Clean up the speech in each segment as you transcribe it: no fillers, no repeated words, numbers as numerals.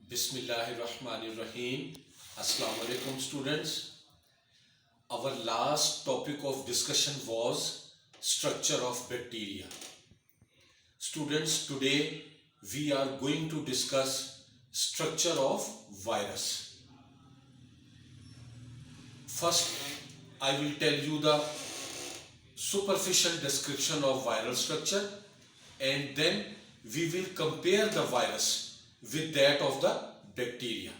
Bismillahirrahmanirrahim. Assalamu alaikum students. Our last topic of discussion was structure of bacteria. Students, today we are going to discuss structure of virus. First, I will tell you the superficial description of viral structure, and then we will compare the virus with that of the bacteria.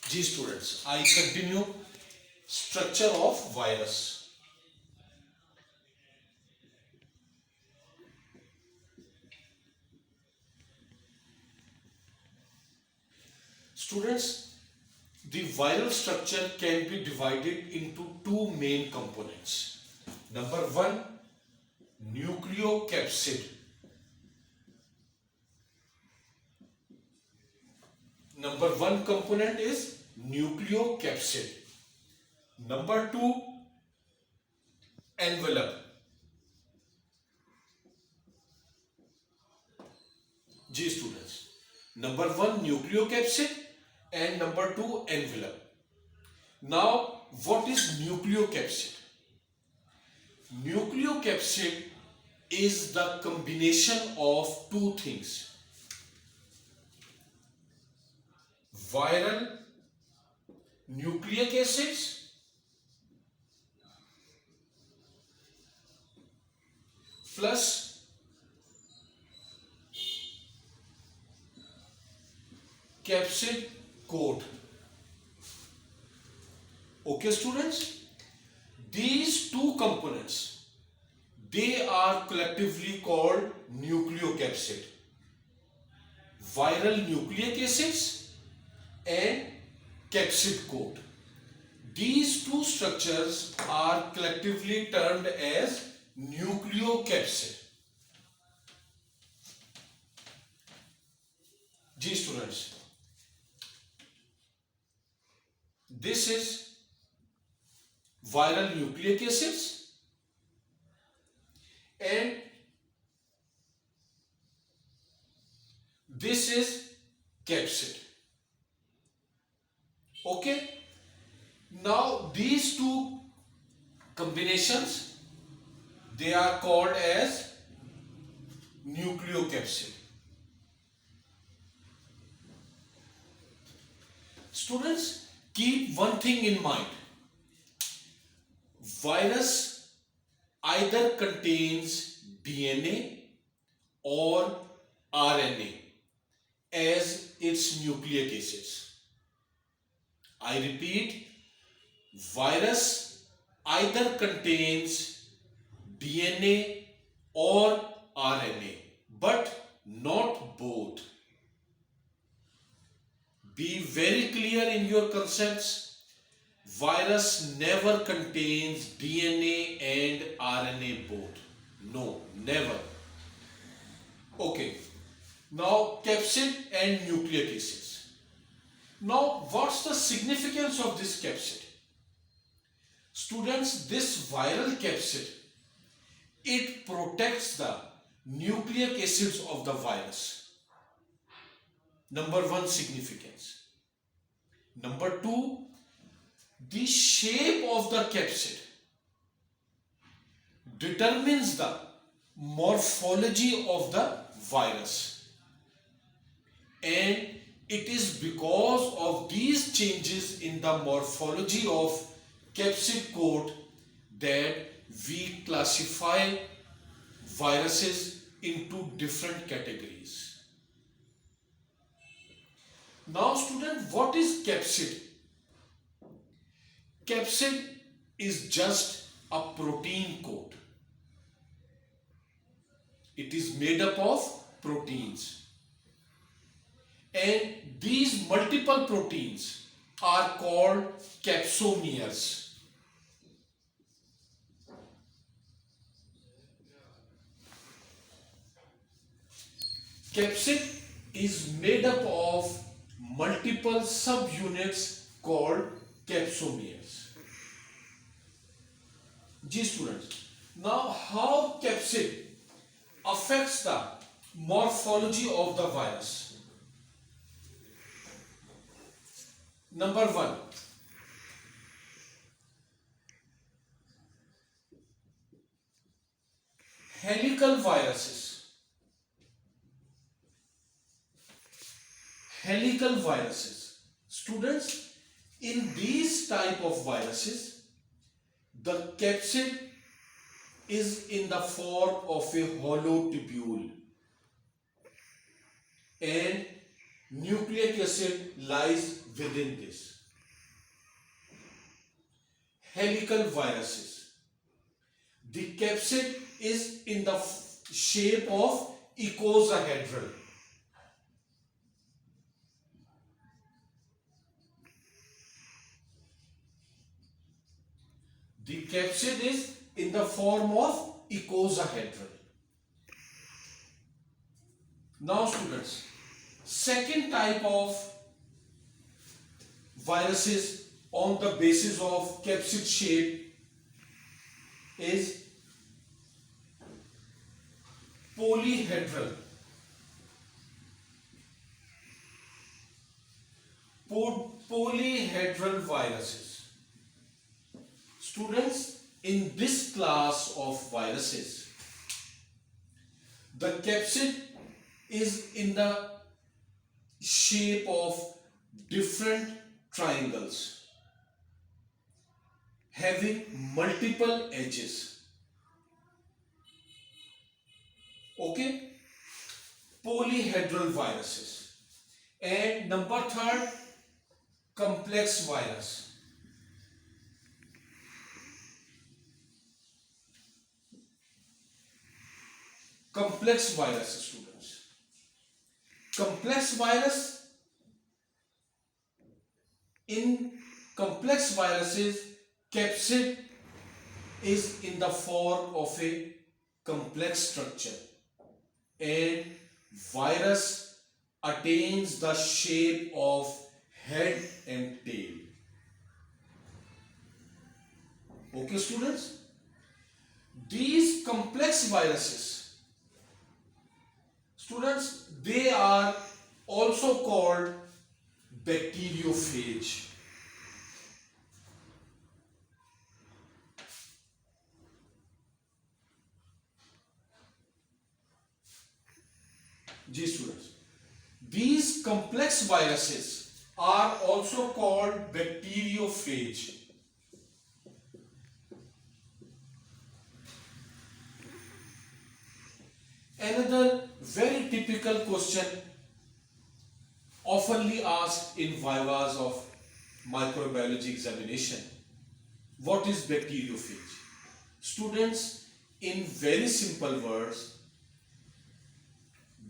Ji students, I continue structure of virus. Students, the viral structure can be divided into two main components. Number one, nucleocapsid. Number one component is nucleocapsid. Number two, envelope. G students. Number one, nucleocapsid, and number two, envelope. Now, what is nucleocapsid? Nucleocapsid is the combination of two things: viral nucleic acids plus capsid coat. Okay students, these two components, they are collectively called nucleocapsid. Viral nucleic acids and capsid coat. These two structures are collectively termed as nucleocapsid. G students, this is viral nucleic acids and this is capsid. Okay, now these two combinations, they are called as nucleocapsid. Students, keep one thing in mind: virus either contains DNA or RNA as its nucleic acids. I repeat, virus either contains DNA or RNA, but not both. Be very clear in your concepts. Virus never contains DNA and RNA both. No, never. Okay. Now, capsid and nucleic acids. Now, what's the significance of this capsid? Students, this viral capsid, it protects the nucleic acids of the virus. Number one significance. Number two, the shape of the capsid determines the morphology of the virus, and it is because of these changes in the morphology of capsid coat that we classify viruses into different categories. Now student, what is capsid? Capsid is just a protein coat. It is made up of proteins. And these multiple proteins are called capsomeres. Capsid is made up of multiple subunits called capsomeres. G students, now how capsid affects the morphology of the virus? Number one, helical viruses. Helical viruses. Students, in these type of viruses, the capsid is in the form of a hollow tubule and nucleic acid lies within this. Helical viruses. The capsid is in the shape of icosahedral. The capsid is in the form of icosahedral. Now students, second type of viruses on the basis of capsid shape is polyhedral. Polyhedral viruses. Students, in this class of viruses, the capsid is in the shape of different triangles having multiple edges. Okay, polyhedral viruses. And number third, complex virus. Complex viruses, students. Complex virus, in complex viruses, capsid is in the form of a complex structure and virus attains the shape of head and tail. Okay, students? These complex viruses, students, they are also called bacteriophage. Ji students, these complex viruses are also called bacteriophage. Another very typical question oftenly asked in vivas of microbiology examination: what is bacteriophage? Students, in very simple words,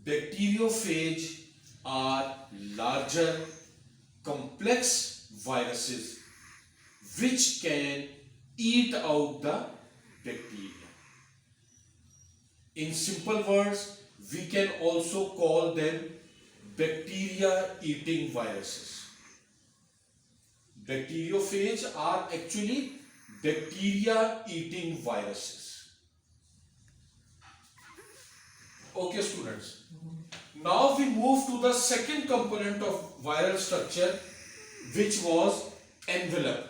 bacteriophage are larger, complex viruses which can eat out the bacteria. In simple words, we can also call them bacteria-eating viruses. Bacteriophage are actually bacteria-eating viruses. Okay, students. Now we move to the second component of viral structure, which was envelope.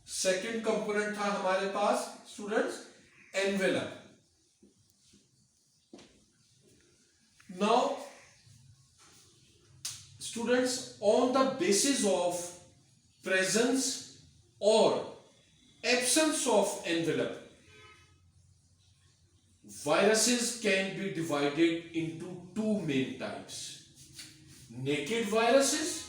Second component था हमारे पास students envelope. Now, students, on the basis of presence or absence of envelope, viruses can be divided into two main types: naked viruses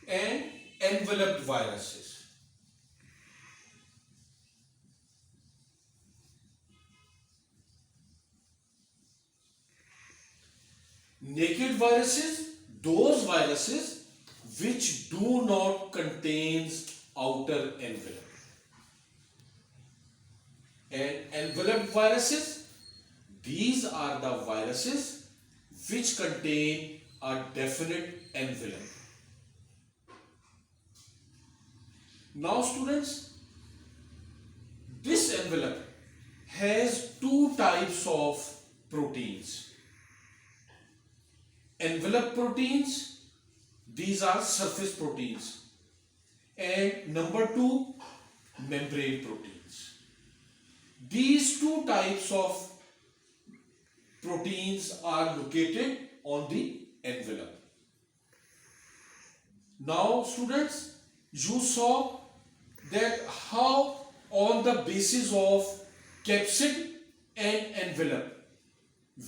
and enveloped viruses. Naked viruses, those viruses which do not contain outer envelope. And enveloped viruses, these are the viruses which contain a definite envelope. Now students, this envelope has two types of proteins. Envelope proteins, these are surface proteins. And number 2, membrane proteins. These two types of proteins are located on the envelope. Now students, you saw that how on the basis of capsid and envelope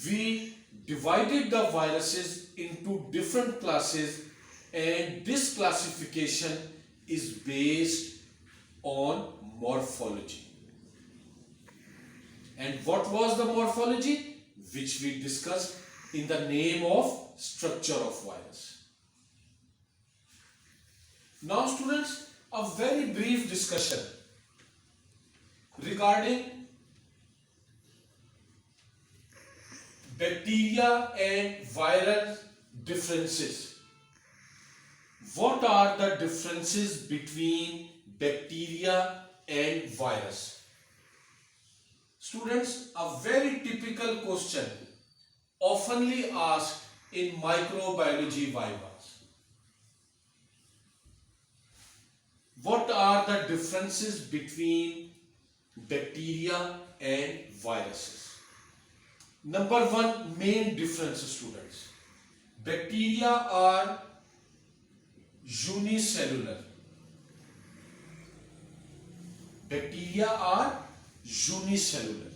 we divided the viruses into different classes, and this classification is based on morphology. And what was the morphology? Which we discussed in the name of structure of virus. Now students, a very brief discussion regarding bacteria and viral differences. What are the differences between bacteria and virus? Students, a very typical question oftenly asked in microbiology vivas. What are the differences between bacteria and viruses? Number 1 main difference, students. Bacteria are unicellular. Bacteria are unicellular.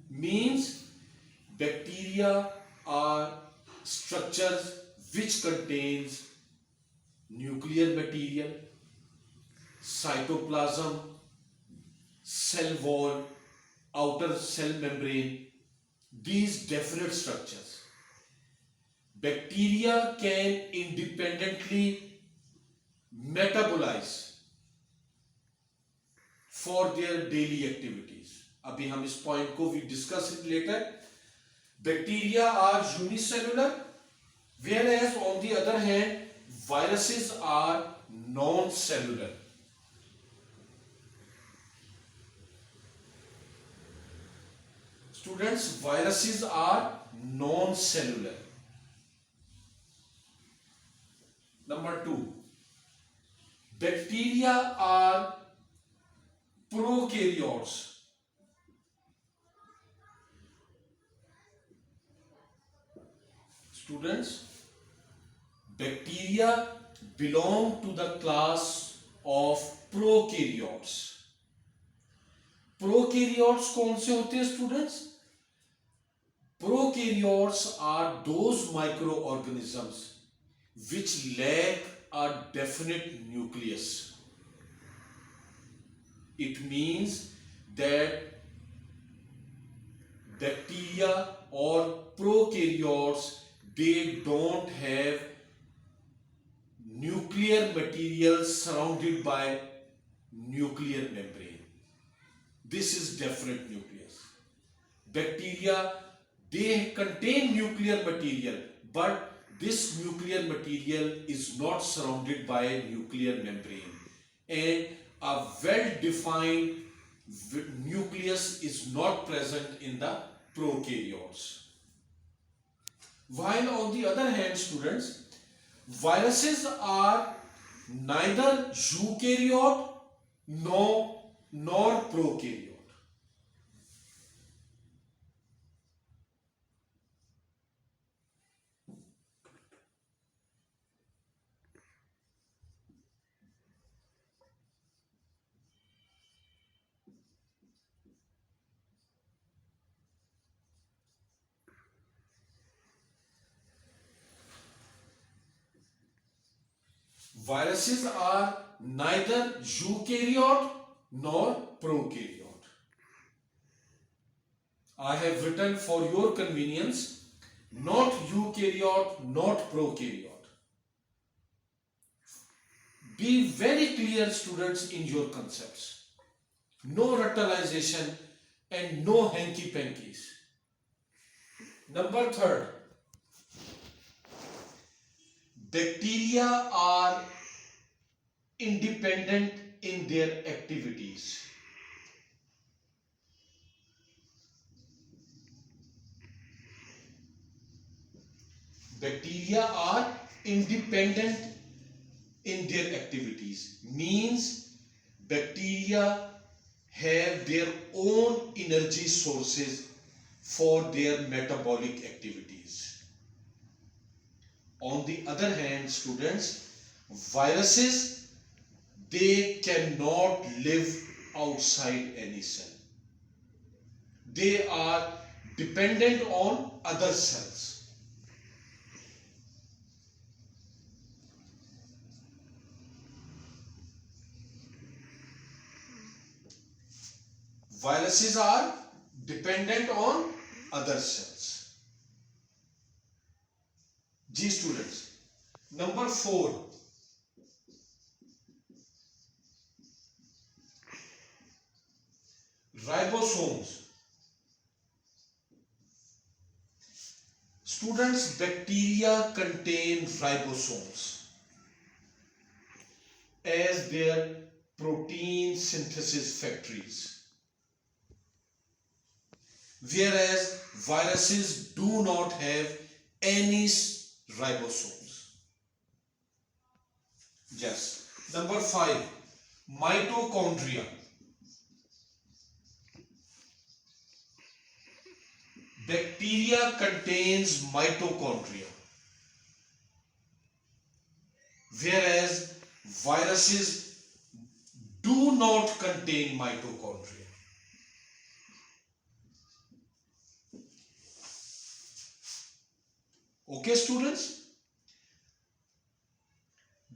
Means bacteria are structures which contains nuclear material, cytoplasm, cell wall, outer cell membrane, these definite structures. Bacteria can independently metabolize for their daily activities. अभी हम इस point को we discuss it later. Bacteria are unicellular, whereas on the other hand viruses are non-cellular. Students, viruses are non-cellular. Number 2, bacteria are prokaryotes. Students, bacteria belong to the class of prokaryotes. Prokaryotes कौन से होते हैं students? Prokaryotes are those microorganisms which lack a definite nucleus. It means that bacteria or prokaryotes, they don't have nuclear material surrounded by nuclear membrane. This is definite nucleus. Bacteria, they contain nuclear material, but this nuclear material is not surrounded by a nuclear membrane, and a well-defined nucleus is not present in the prokaryotes. While on the other hand, students, viruses are neither eukaryote nor prokaryote. Viruses are neither eukaryote nor prokaryote. I have written for your convenience, not eukaryote, not prokaryote. Be very clear, students, in your concepts. No ritualization and no hanky-pankies. Number 3, bacteria are independent in their activities. Bacteria are independent in their activities. Means bacteria have their own energy sources for their metabolic activities. On the other hand, students, viruses, they cannot live outside any cell. They are dependent on other cells. Viruses are dependent on other cells. G students. Number 4. Ribosomes. Students, bacteria contain ribosomes as their protein synthesis factories, whereas viruses do not have any ribosomes. Yes. Number 5. Mitochondria. Bacteria contains mitochondria, whereas viruses do not contain mitochondria. Okay, students?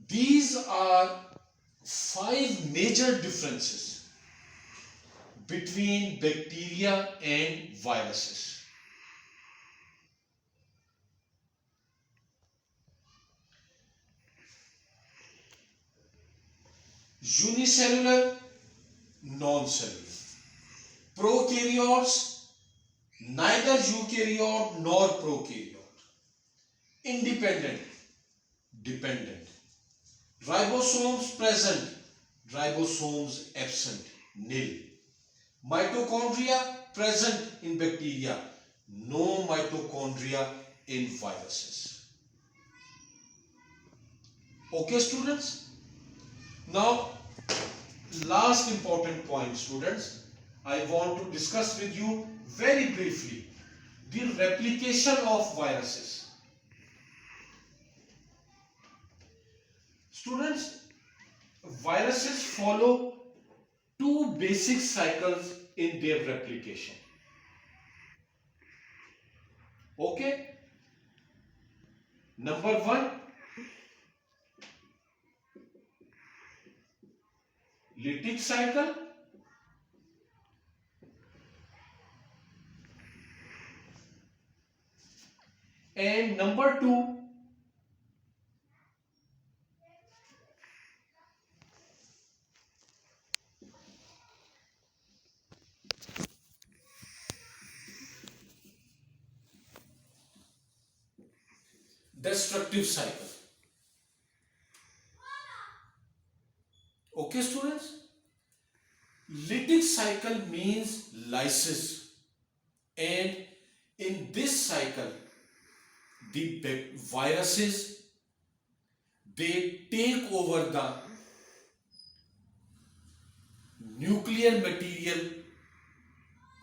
These are 5 major differences between bacteria and viruses. Unicellular, non-cellular. Prokaryotes, neither eukaryote nor prokaryote. Independent, dependent. Ribosomes present, ribosomes absent, nil. Mitochondria present in bacteria, no mitochondria in viruses. Okay, students? Now, last important point, students, I want to discuss with you very briefly the replication of viruses. Students, viruses follow 2 basic cycles in their replication. Okay? Number 1, lytic cycle. And number 2, destructive cycle. Okay, students? Lytic cycle means lysis, and in this cycle the viruses, they take over the nuclear material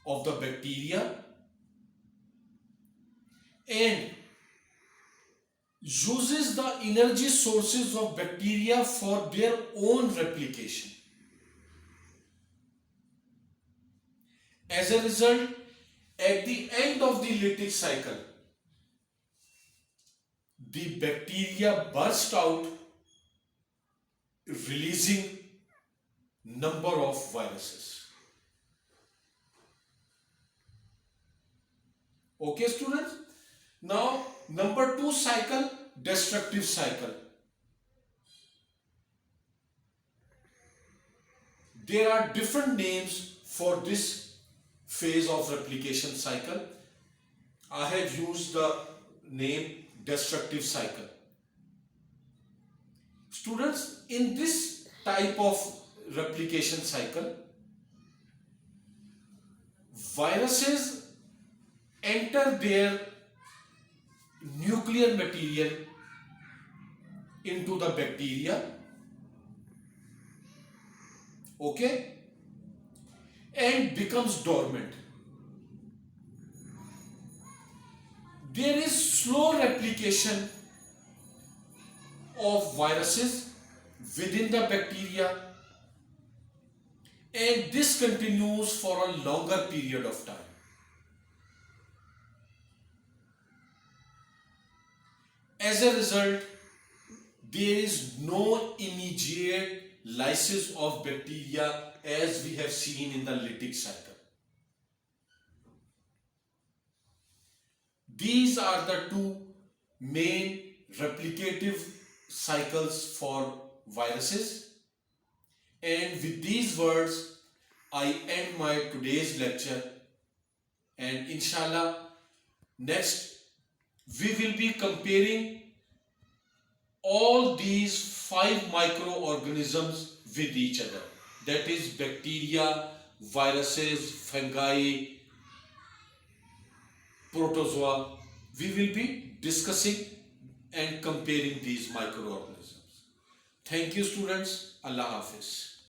of the bacteria and uses the energy sources of bacteria for their own replication. As a result, at the end of the lytic cycle, the bacteria burst out, releasing number of viruses. Okay, students? Now, number 2 cycle, destructive cycle. There are different names for this phase of replication cycle. I have used the name destructive cycle. Students, in this type of replication cycle, viruses enter their nuclear material into the bacteria, okay, and becomes dormant. There is slow replication of viruses within the bacteria, and this continues for a longer period of time. As a result, there is no immediate lysis of bacteria as we have seen in the lytic cycle. These are the two main replicative cycles for viruses. And with these words, I end my today's lecture, and inshallah, next we will be comparing all these 5 microorganisms with each other. That is bacteria, viruses, fungi, protozoa. We will be discussing and comparing these microorganisms. Thank you, students. Allah Hafiz.